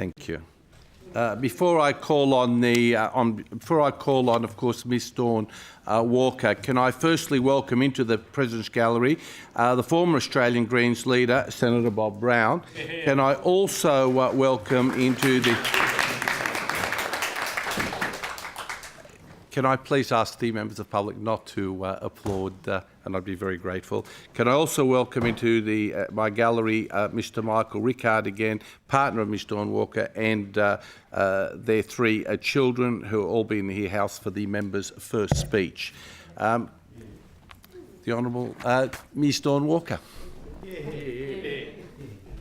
Thank you. Before I call on, of course, Ms. Dawn Walker, can I firstly welcome into the President's Gallery the former Australian Greens leader, Senator Bob Brown. Can I also welcome into the... Can I please ask the members of the public not to applaud, and I'd be very grateful. Can I also welcome into my gallery Mr Michael Rickard, again, partner of Ms Dawn Walker, and their three children, who will all be in the house for the member's first speech. The Honourable Ms Dawn Walker.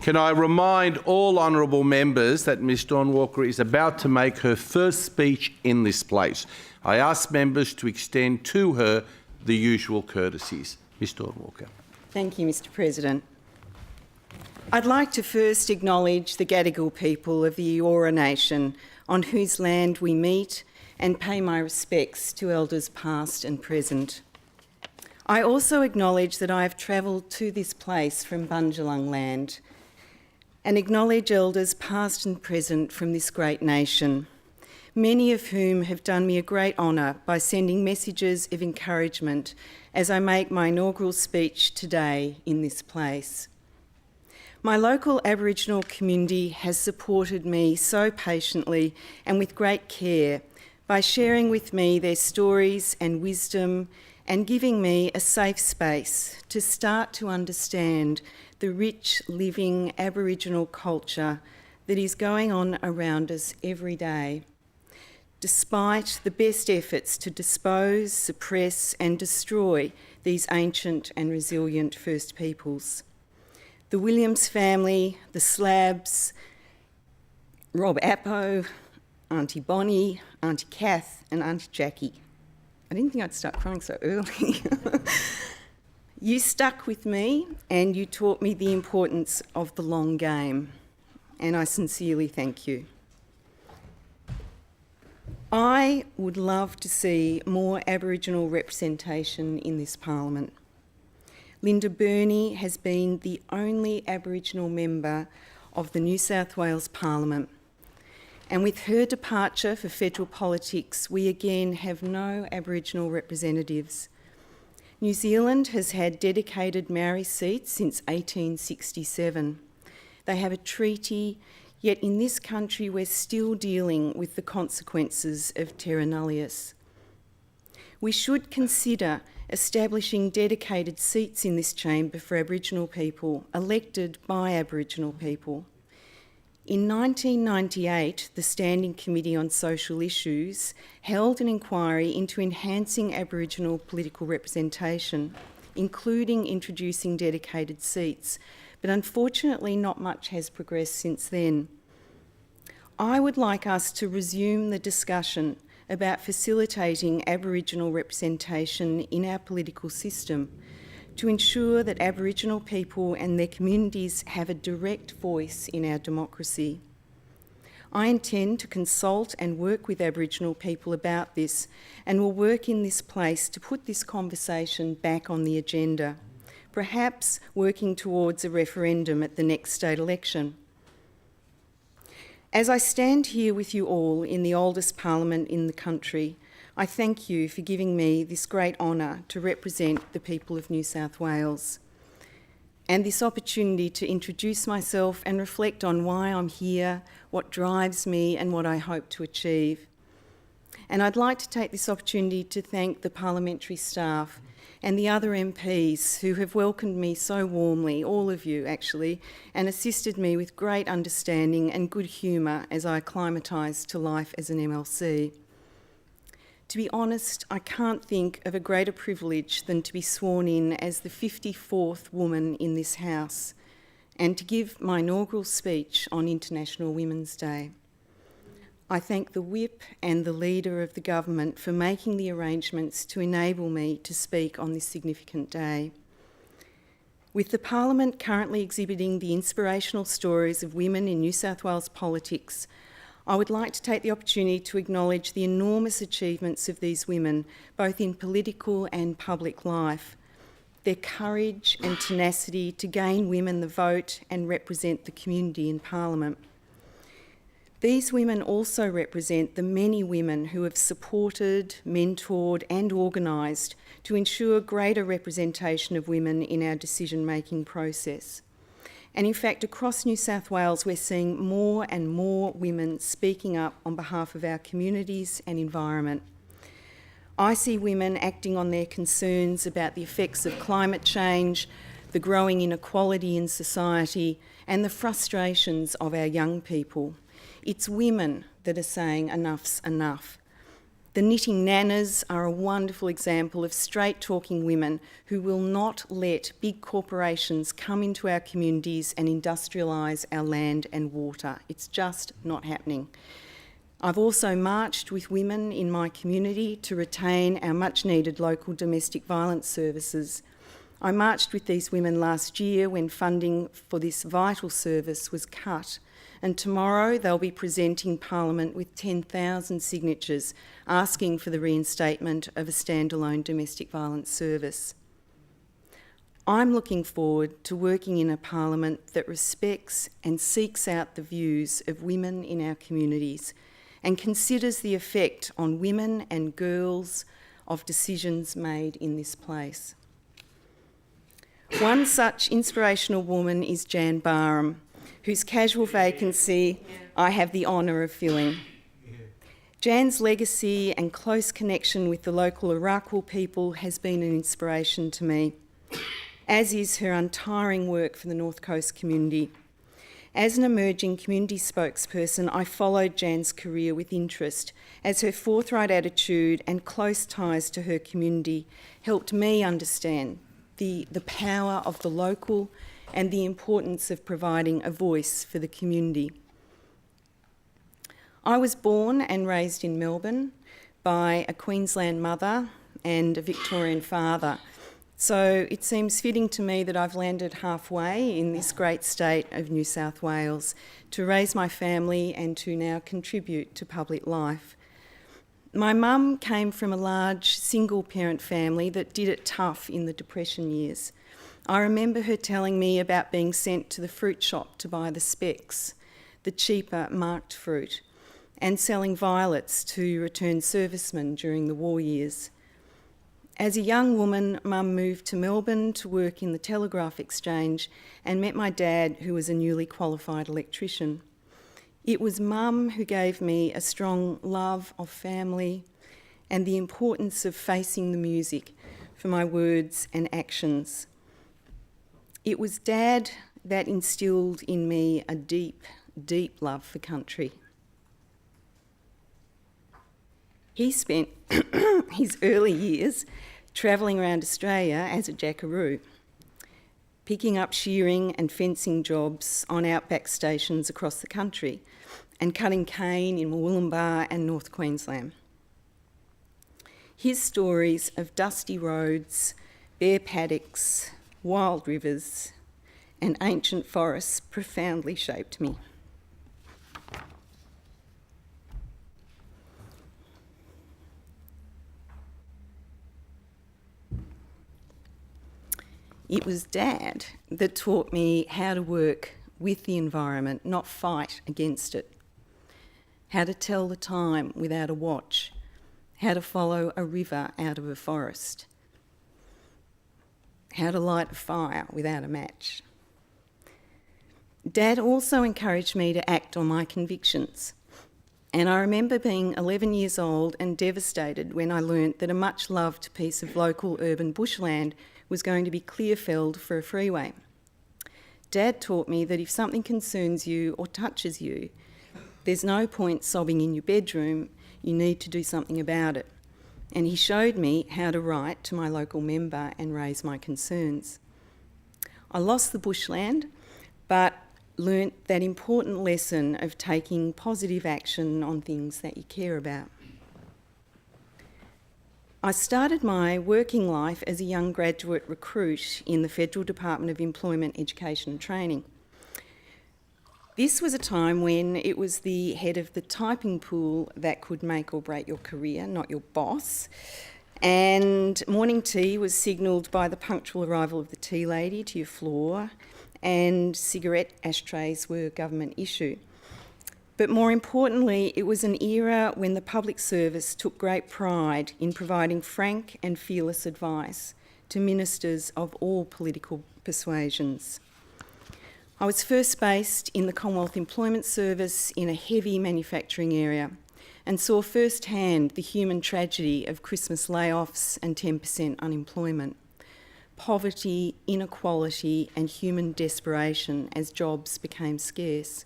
Can I remind all honourable members that Ms Dawn Walker is about to make her first speech in this place. I ask members to extend to her the usual courtesies. Ms Dawn Walker. Thank you, Mr President. I'd like to first acknowledge the Gadigal people of the Eora Nation, on whose land we meet, and pay my respects to elders past and present. I also acknowledge that I have travelled to this place from Bundjalung land, and acknowledge elders past and present from this great nation, many of whom have done me a great honour by sending messages of encouragement as I make my inaugural speech today in this place. My local Aboriginal community has supported me so patiently and with great care by sharing with me their stories and wisdom and giving me a safe space to start to understand the rich, living Aboriginal culture that is going on around us every day, despite the best efforts to dispose, suppress and destroy these ancient and resilient First Peoples. The Williams family, the Slabs, Rob Appo, Auntie Bonnie, Auntie Kath and Auntie Jackie. I didn't think I'd start crying so early. You stuck with me and you taught me the importance of the long game, and I sincerely thank you. I would love to see more Aboriginal representation in this Parliament. Linda Burney has been the only Aboriginal member of the New South Wales Parliament, and with her departure for federal politics, we again have no Aboriginal representatives. New Zealand has had dedicated Maori seats since 1867. They have a treaty, yet in this country we're still dealing with the consequences of terra nullius. We should consider establishing dedicated seats in this chamber for Aboriginal people, elected by Aboriginal people. In 1998, the Standing Committee on Social Issues held an inquiry into enhancing Aboriginal political representation, including introducing dedicated seats, but unfortunately not much has progressed since then. I would like us to resume the discussion about facilitating Aboriginal representation in our political system to ensure that Aboriginal people and their communities have a direct voice in our democracy. I intend to consult and work with Aboriginal people about this and will work in this place to put this conversation back on the agenda, perhaps working towards a referendum at the next state election. As I stand here with you all in the oldest parliament in the country, I thank you for giving me this great honour to represent the people of New South Wales, and this opportunity to introduce myself and reflect on why I'm here, what drives me and what I hope to achieve. And I'd like to take this opportunity to thank the parliamentary staff and the other MPs who have welcomed me so warmly, all of you actually, and assisted me with great understanding and good humour as I acclimatised to life as an MLC. To be honest, I can't think of a greater privilege than to be sworn in as the 54th woman in this House and to give my inaugural speech on International Women's Day. I thank the Whip and the Leader of the Government for making the arrangements to enable me to speak on this significant day. With the Parliament currently exhibiting the inspirational stories of women in New South Wales politics, I would like to take the opportunity to acknowledge the enormous achievements of these women, both in political and public life. Their courage and tenacity to gain women the vote and represent the community in Parliament. These women also represent the many women who have supported, mentored and organised to ensure greater representation of women in our decision-making process. And in fact, across New South Wales, we're seeing more and more women speaking up on behalf of our communities and environment. I see women acting on their concerns about the effects of climate change, the growing inequality in society, and the frustrations of our young people. It's women that are saying enough's enough. The knitting nanas are a wonderful example of straight-talking women who will not let big corporations come into our communities and industrialise our land and water. It's just not happening. I've also marched with women in my community to retain our much-needed local domestic violence services. I marched with these women last year when funding for this vital service was cut, and tomorrow they'll be presenting Parliament with 10,000 signatures asking for the reinstatement of a standalone domestic violence service. I'm looking forward to working in a Parliament that respects and seeks out the views of women in our communities and considers the effect on women and girls of decisions made in this place. One such inspirational woman is Jan Barham, whose casual vacancy I have the honour of filling. Jan's legacy and close connection with the local Inaugural people has been an inspiration to me, as is her untiring work for the North Coast community. As an emerging community spokesperson, I followed Jan's career with interest, as her forthright attitude and close ties to her community helped me understand the power of the local and the importance of providing a voice for the community. I was born and raised in Melbourne by a Queensland mother and a Victorian father, so it seems fitting to me that I've landed halfway in this great state of New South Wales to raise my family and to now contribute to public life. My mum came from a large single-parent family that did it tough in the Depression years. I remember her telling me about being sent to the fruit shop to buy the specks, the cheaper marked fruit, and selling violets to returned servicemen during the war years. As a young woman, Mum moved to Melbourne to work in the Telegraph Exchange and met my dad, who was a newly qualified electrician. It was Mum who gave me a strong love of family and the importance of facing the music for my words and actions. It was Dad that instilled in me a deep, deep love for country. He spent his early years travelling around Australia as a jackaroo, picking up shearing and fencing jobs on outback stations across the country and cutting cane in Wollumbar and North Queensland. His stories of dusty roads, bare paddocks, wild rivers and ancient forests profoundly shaped me. It was Dad that taught me how to work with the environment, not fight against it. How to tell the time without a watch. How to follow a river out of a forest. How to light a fire without a match. Dad also encouraged me to act on my convictions. And I remember being 11 years old and devastated when I learnt that a much-loved piece of local urban bushland was going to be clear-felled for a freeway. Dad taught me that if something concerns you or touches you, there's no point sobbing in your bedroom, you need to do something about it. And he showed me how to write to my local member and raise my concerns. I lost the bushland, but learnt that important lesson of taking positive action on things that you care about. I started my working life as a young graduate recruit in the Federal Department of Employment, Education and Training. This was a time when it was the head of the typing pool that could make or break your career, not your boss. And morning tea was signalled by the punctual arrival of the tea lady to your floor, and cigarette ashtrays were government issue. But more importantly, it was an era when the public service took great pride in providing frank and fearless advice to ministers of all political persuasions. I was first based in the Commonwealth Employment Service in a heavy manufacturing area and saw firsthand the human tragedy of Christmas layoffs and 10% unemployment, poverty, inequality and human desperation as jobs became scarce.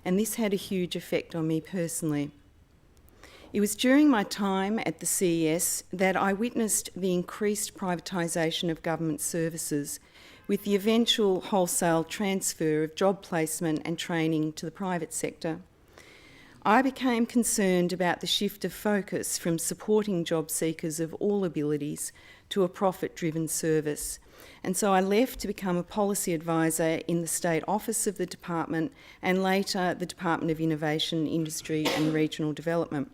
And this had a huge effect on me personally. It was during my time at the CES that I witnessed the increased privatisation of government services, with the eventual wholesale transfer of job placement and training to the private sector. I became concerned about the shift of focus from supporting job seekers of all abilities to a profit-driven service. And so I left to become a policy advisor in the State Office of the Department and later the Department of Innovation, Industry and Regional Development.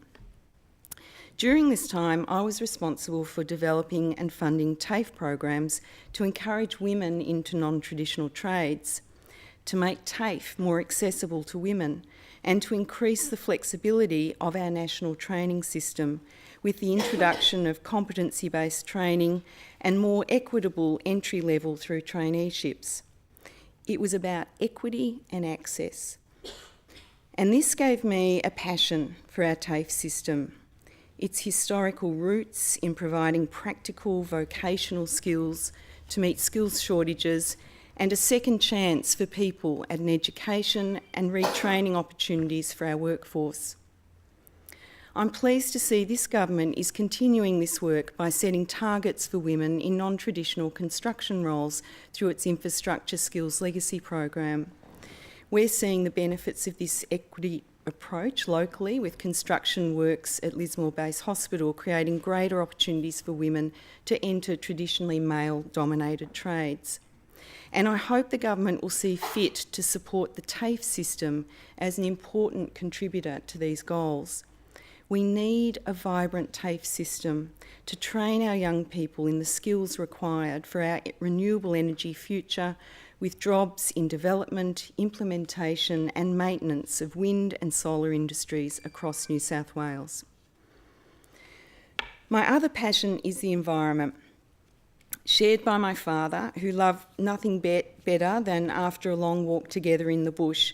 During this time, I was responsible for developing and funding TAFE programs to encourage women into non-traditional trades, to make TAFE more accessible to women, and to increase the flexibility of our national training system with the introduction of competency-based training and more equitable entry level through traineeships. It was about equity and access. And this gave me a passion for our TAFE system. Its historical roots in providing practical vocational skills to meet skills shortages and a second chance for people at an education and retraining opportunities for our workforce. I'm pleased to see this government is continuing this work by setting targets for women in non-traditional construction roles through its Infrastructure Skills Legacy program. We're seeing the benefits of this equity approach locally with construction works at Lismore Base Hospital, creating greater opportunities for women to enter traditionally male-dominated trades. And I hope the government will see fit to support the TAFE system as an important contributor to these goals. We need a vibrant TAFE system to train our young people in the skills required for our renewable energy future, with jobs in development, implementation and maintenance of wind and solar industries across New South Wales. My other passion is the environment, shared by my father, who loved nothing better than, after a long walk together in the bush,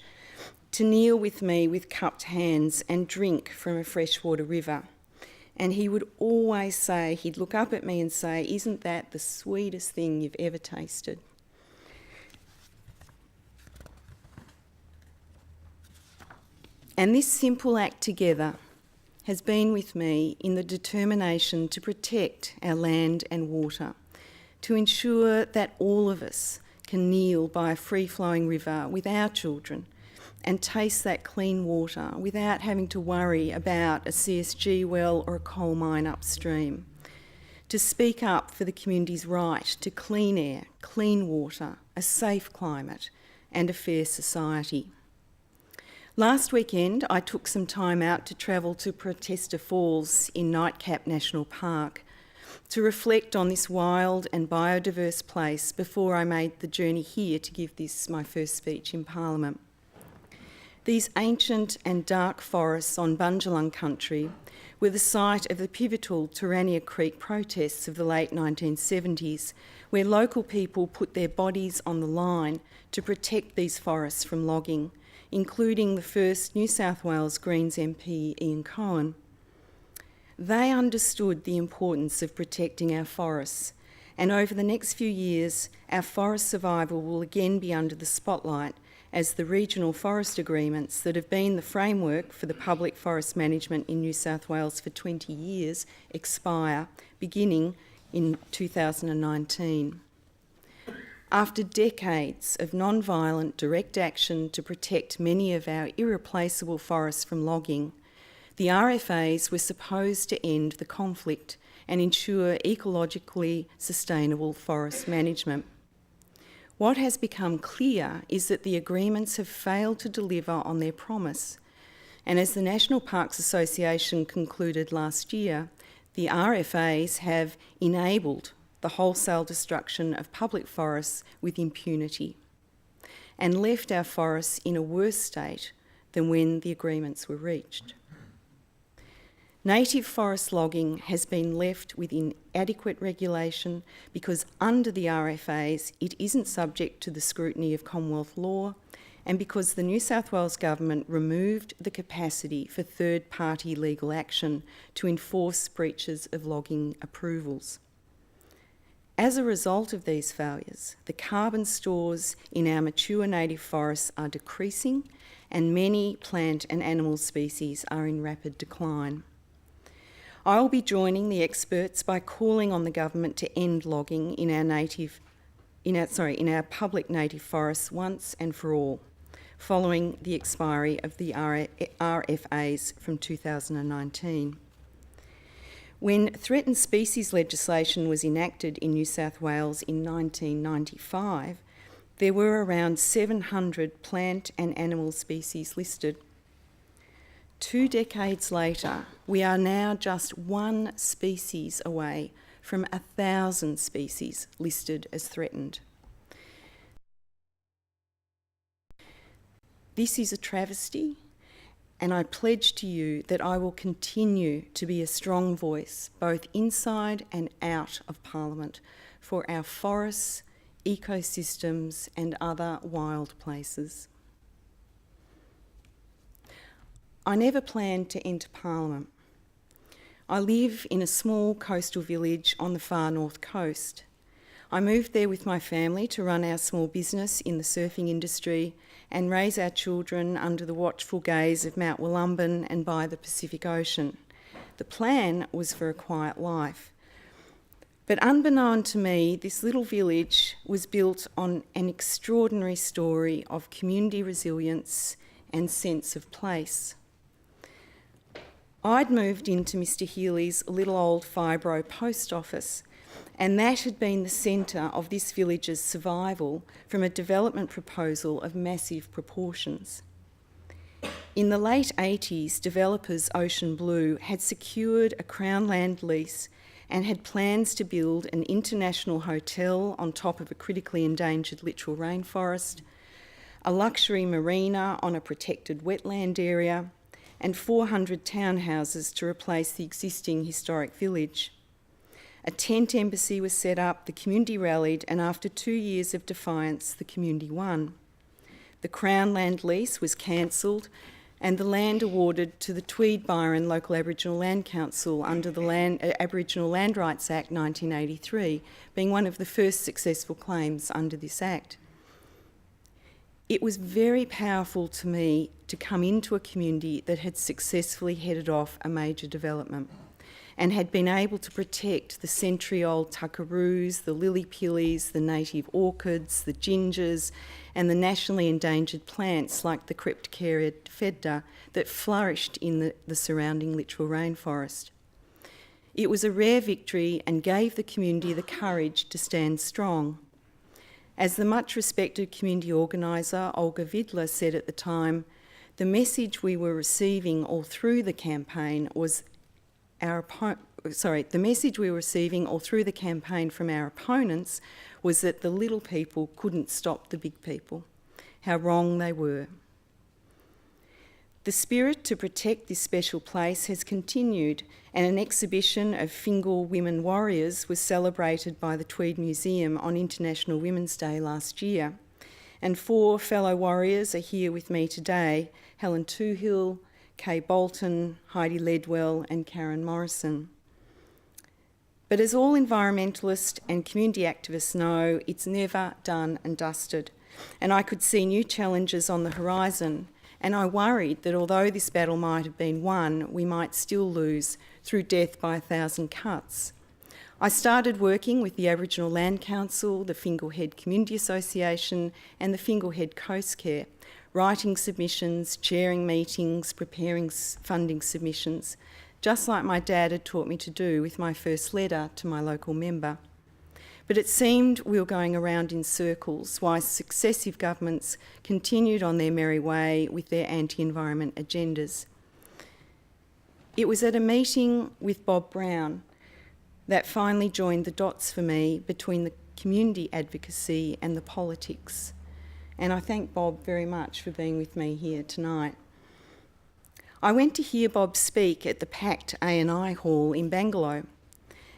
to kneel with me with cupped hands and drink from a freshwater river. And he would always say, he'd look up at me and say, "Isn't that the sweetest thing you've ever tasted?" And this simple act together has been with me in the determination to protect our land and water, to ensure that all of us can kneel by a free-flowing river with our children and taste that clean water without having to worry about a CSG well or a coal mine upstream. To speak up for the community's right to clean air, clean water, a safe climate and a fair society. Last weekend, I took some time out to travel to Protesta Falls in Nightcap National Park to reflect on this wild and biodiverse place before I made the journey here to give this my first speech in Parliament. These ancient and dark forests on Bundjalung country were the site of the pivotal Turania Creek protests of the late 1970s, where local people put their bodies on the line to protect these forests from logging, including the first New South Wales Greens MP, Ian Cohen. They understood the importance of protecting our forests, and over the next few years, our forest survival will again be under the spotlight as the regional forest agreements that have been the framework for the public forest management in New South Wales for 20 years expire, beginning in 2019. After decades of non-violent direct action to protect many of our irreplaceable forests from logging, the RFAs were supposed to end the conflict and ensure ecologically sustainable forest management. What has become clear is that the agreements have failed to deliver on their promise, and as the National Parks Association concluded last year, the RFAs have enabled the wholesale destruction of public forests with impunity and left our forests in a worse state than when the agreements were reached. Native forest logging has been left with inadequate regulation because under the RFAs it isn't subject to the scrutiny of Commonwealth law, and because the New South Wales Government removed the capacity for third-party legal action to enforce breaches of logging approvals. As a result of these failures, the carbon stores in our mature native forests are decreasing and many plant and animal species are in rapid decline. I will be joining the experts by calling on the government to end logging in our public native forests once and for all, following the expiry of the RFAs from 2019. When threatened species legislation was enacted in New South Wales in 1995, there were around 700 plant and animal species listed. 2 decades later, we are now just one species away from 1,000 species listed as threatened. This is a travesty, and I pledge to you that I will continue to be a strong voice, both inside and out of Parliament, for our forests, ecosystems and other wild places. I never planned to enter Parliament. I live in a small coastal village on the far north coast. I moved there with my family to run our small business in the surfing industry and raise our children under the watchful gaze of Mount Wollumbin and by the Pacific Ocean. The plan was for a quiet life. But unbeknown to me, this little village was built on an extraordinary story of community resilience and sense of place. I'd moved into Mr. Healy's little old fibro post office, and that had been the centre of this village's survival from a development proposal of massive proportions. In the late 80s, developers Ocean Blue had secured a Crown land lease and had plans to build an international hotel on top of a critically endangered littoral rainforest, a luxury marina on a protected wetland area, and 400 townhouses to replace the existing historic village. A tent embassy was set up, the community rallied, and after 2 years of defiance, the community won. The Crown land lease was cancelled and the land awarded to the Tweed Byron Local Aboriginal Land Council under the Aboriginal Land Rights Act 1983, being one of the first successful claims under this Act. It was very powerful to me to come into a community that had successfully headed off a major development and had been able to protect the century-old tuckaroos, the lily-pillies, the native orchids, the gingers, and the nationally endangered plants like the Cryptocarya fedda that flourished in the surrounding littoral rainforest. It was a rare victory and gave the community the courage to stand strong. As the much-respected community organiser Olga Vidler said at the time, the message we were receiving all through the campaign was the message we were receiving all through the campaign from our opponents was that the little people couldn't stop the big people. How wrong they were. The spirit to protect this special place has continued, and an exhibition of Fingal women warriors was celebrated by the Tweed Museum on International Women's Day last year. And 4 fellow warriors are here with me today: Helen Toohill, Kay Bolton, Heidi Ledwell and Karen Morrison. But as all environmentalists and community activists know, it's never done and dusted. And I could see new challenges on the horizon, and I worried that although this battle might have been won, we might still lose through death by 1,000 cuts. I started working with the Aboriginal Land Council, the Fingal Head Community Association and the Fingal Head Coast Care, writing submissions, chairing meetings, preparing funding submissions, just like my dad had taught me to do with my first letter to my local member. But it seemed we were going around in circles while successive governments continued on their merry way with their anti-environment agendas. It was at a meeting with Bob Brown that finally joined the dots for me between the community advocacy and the politics. And I thank Bob very much for being with me here tonight. I went to hear Bob speak at the packed A&I hall in Bangalore,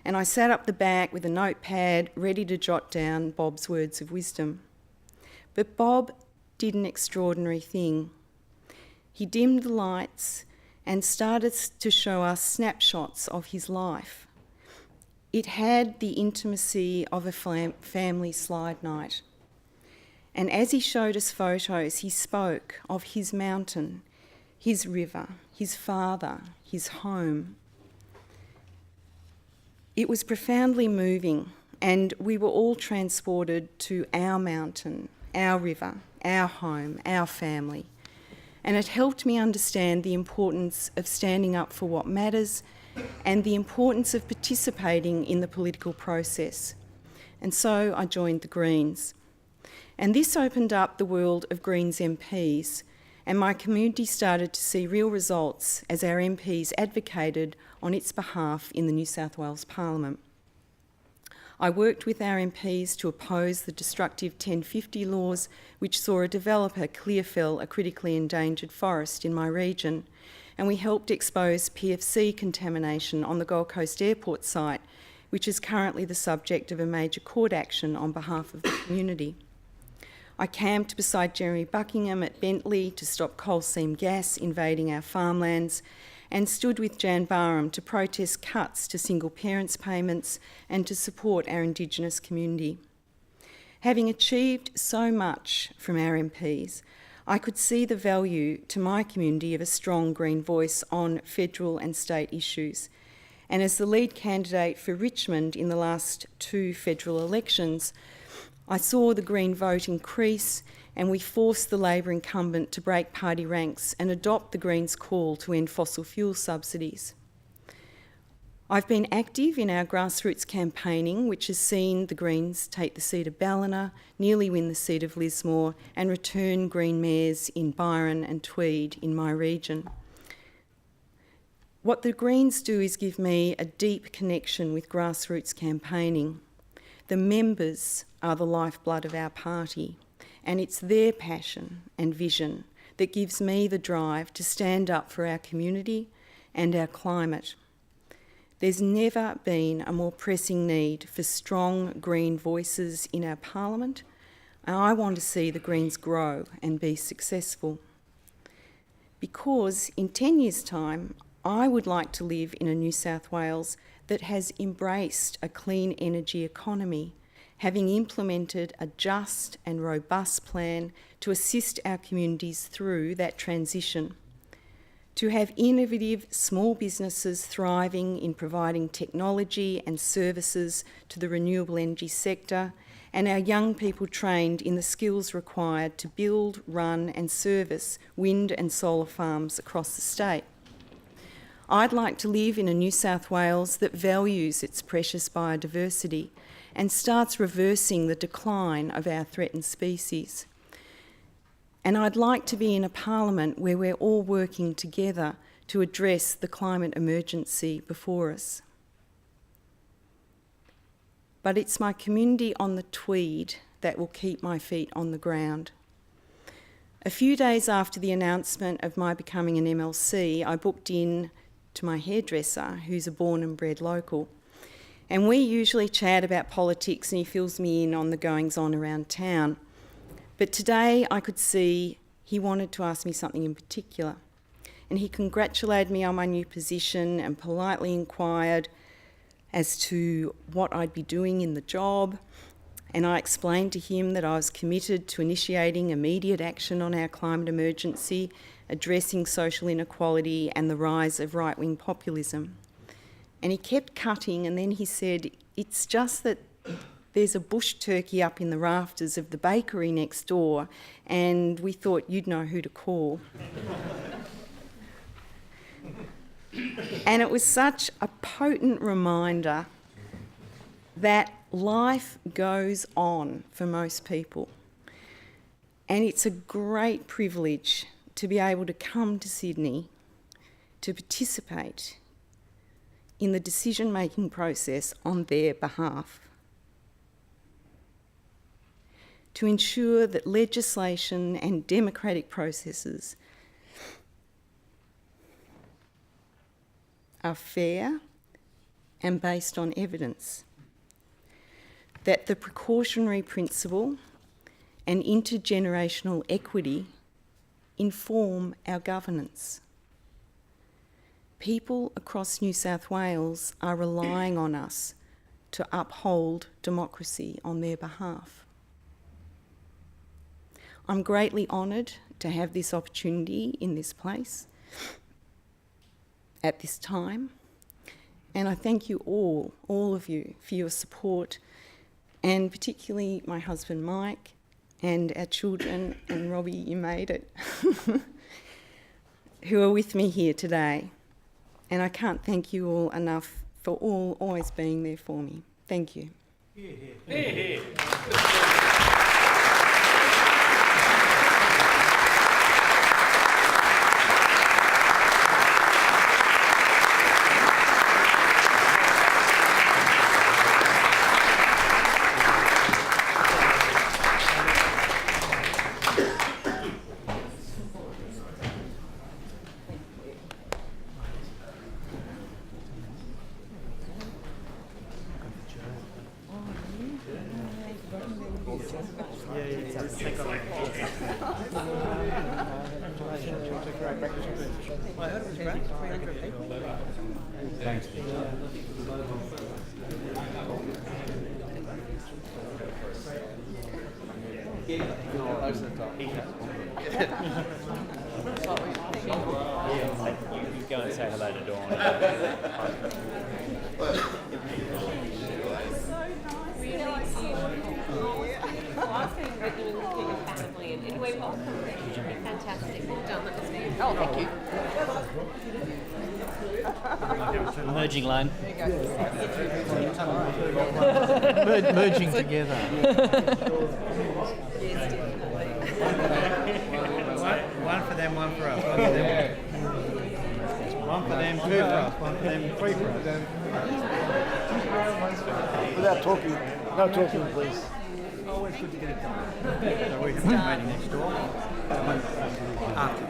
and I sat up the back with a notepad ready to jot down Bob's words of wisdom. But Bob did an extraordinary thing. He dimmed the lights and started to show us snapshots of his life. It had the intimacy of a family slide night. And as he showed us photos, he spoke of his mountain, his river, his father, his home. It was profoundly moving, and we were all transported to our mountain, our river, our home, our family. And it helped me understand the importance of standing up for what matters and the importance of participating in the political process. And so I joined the Greens. And this opened up the world of Greens MPs, and my community started to see real results as our MPs advocated on its behalf in the New South Wales Parliament. I worked with our MPs to oppose the destructive 1050 laws, which saw a developer clear fell a critically endangered forest in my region, and we helped expose PFC contamination on the Gold Coast Airport site, which is currently the subject of a major court action on behalf of the community. I camped beside Jeremy Buckingham at Bentley to stop coal seam gas invading our farmlands, and stood with Jan Barham to protest cuts to single parents' payments and to support our Indigenous community. Having achieved so much from our MPs, I could see the value to my community of a strong Green voice on federal and state issues. And as the lead candidate for Richmond in the last 2 federal elections, I saw the Green vote increase, and we forced the Labor incumbent to break party ranks and adopt the Greens' call to end fossil fuel subsidies. I've been active in our grassroots campaigning, which has seen the Greens take the seat of Ballina, nearly win the seat of Lismore, and return Green mayors in Byron and Tweed in my region. What the Greens do is give me a deep connection with grassroots campaigning. The members are the lifeblood of our party, and it's their passion and vision that gives me the drive to stand up for our community and our climate. There's never been a more pressing need for strong Green voices in our Parliament, and I want to see the Greens grow and be successful. Because in 10 years' time, I would like to live in a New South Wales that has embraced a clean energy economy, having implemented a just and robust plan to assist our communities through that transition. To have innovative small businesses thriving in providing technology and services to the renewable energy sector, and our young people trained in the skills required to build, run and service wind and solar farms across the state. I'd like to live in a New South Wales that values its precious biodiversity and starts reversing the decline of our threatened species. And I'd like to be in a Parliament where we're all working together to address the climate emergency before us. But it's my community on the Tweed that will keep my feet on the ground. A few days after the announcement of my becoming an MLC, I booked in to my hairdresser, who's a born and bred local. And we usually chat about politics, and he fills me in on the goings-on around town. But today I could see he wanted to ask me something in particular. And he congratulated me on my new position and politely inquired as to what I'd be doing in the job. And I explained to him that I was committed to initiating immediate action on our climate emergency, addressing social inequality and the rise of right-wing populism. And he kept cutting, and then he said, "It's just that there's a bush turkey up in the rafters of the bakery next door, and we thought you'd know who to call." And it was such a potent reminder that life goes on for most people. And it's a great privilege to be able to come to Sydney to participate in the decision-making process on their behalf, to ensure that legislation and democratic processes are fair and based on evidence, that the precautionary principle and intergenerational equity inform our governance. People across New South Wales are relying on us to uphold democracy on their behalf. I'm greatly honoured to have this opportunity in this place at this time, and I thank you all of you, for your support, and particularly my husband Mike and our children, and Robbie, you made it, who are with me here today. And I can't thank you all enough for always being there for me. Thank you. Go and say hello to Dawn. I've been with you and your family, and anyway, welcome. Fantastic. Well done. That was fantastic. Oh, thank you. Merging line. Merging together. One for them, one for us. One for them, two for us. One for them, three for us. Without talking, no talking, please. Always good to get it done. So we have a meeting next door. After.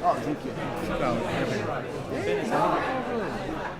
Oh, thank you. So,